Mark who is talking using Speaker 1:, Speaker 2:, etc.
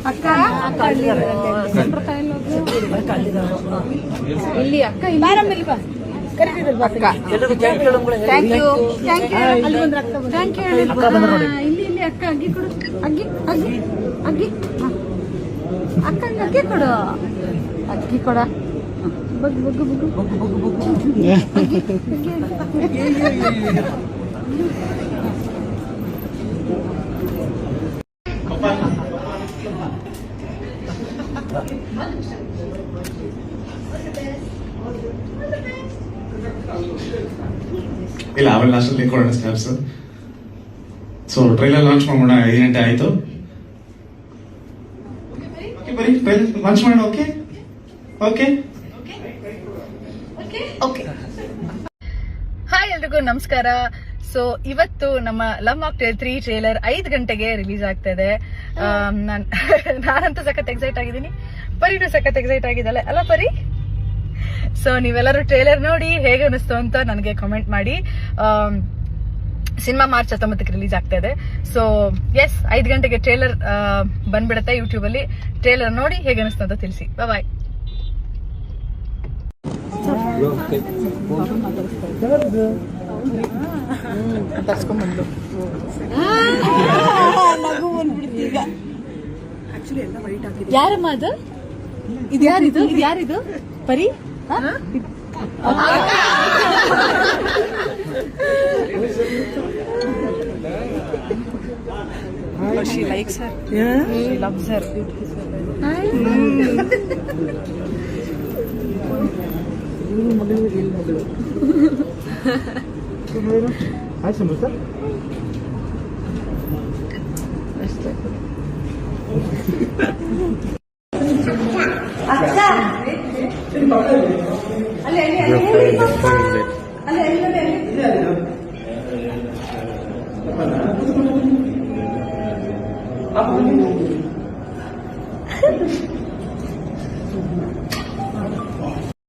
Speaker 1: ಅಕ್ಕ ಇಲ್ಲಿ ಅಕ್ಕ ಥ್ಯಾಂಕ್ ಯು ಇಲ್ಲಿ ಅಕ್ಕ ಅಗ್ಗಿ ಕೊಡು ಅಗ್ಗಿ ಅಗ್ಗಿ ಅಗ್ಗಿ ಅಕ್ಕಂಗೆ ಅಗ್ಗಿ ಕೊಡು ಅಗ್ಗಿ ಕೊಡ ಬಗ್ಗು ಬಗ್ಗು ಬಗ್ಗು
Speaker 2: ಇಲ್ಲ ಆಮೇಲೆ ಲಾಸ್ಟಲ್ಲಿ ಕೊಡೋಣ ಸ್ಟೆಪ್ಸ್. ಸೊ ಟ್ರೈಲರ್ ಲಾಂಚ್ ಮಾಡೋಣ. 5 ಗಂಟೆ ಆಯ್ತು. ಬರೀ ಟ್ರೈಲರ್ ಲಾಂಚ್ ಮಾಡೋಣ. Okay okay
Speaker 1: okay. ಹಾಯ್ ಎಲ್ರಿಗೂ ನಮಸ್ಕಾರ. ಸೊ ಇವತ್ತು ನಮ್ಮ ಲವ್ ಮಾಕ್ಟೇಲ್ 3 ಟ್ರೇಲರ್ 5 ಗಂಟೆಗೆ ರಿಲೀಸ್ ಆಗ್ತಾ ಇದೆ. ನಾನಂತೂ ಸಖತ್ ಎಕ್ಸೈಟ್ ಆಗಿದ್ದೀನಿ, ಪರಿನೂ ಸಖತ್ ಎಕ್ಸೈಟ್ ಆಗಿದ್ದಾಳೆ ಅಲ್ಲ ಪರಿ? ಸೊ ನೀವೆಲ್ಲರೂ ಟ್ರೇಲರ್ ನೋಡಿ ಹೇಗೆ ಅನಿಸ್ತು ಅಂತ ನನಗೆ ಕಾಮೆಂಟ್ ಮಾಡಿ. ಸಿನಿಮಾ ಮಾರ್ಚ್ 19ಕ್ಕೆ ರಿಲೀಸ್ ಆಗ್ತಾ ಇದೆ. ಸೊ ಎಸ್ 5 ಗಂಟೆಗೆ ಟ್ರೇಲರ್ ಬಂದ್ಬಿಡುತ್ತೆ ಯೂಟ್ಯೂಬ್ ಅಲ್ಲಿ. ಟ್ರೇಲರ್ ನೋಡಿ ಹೇಗೆ ಅನಿಸ್ತು ಅಂತ ತಿಳಿಸಿ. ಬಾಯ್. ತರ್ಸ್ಕೊಂಡ್ಬಂದು ಯಾರಮ್ಮ ಅದು? ಇದು ಯಾರಿದು? ಇದು ಯಾರಿದು ಪರಿ? She likes her. Yeah. She loves her.
Speaker 2: Hi Sumu sir. ಅಕ್ಕ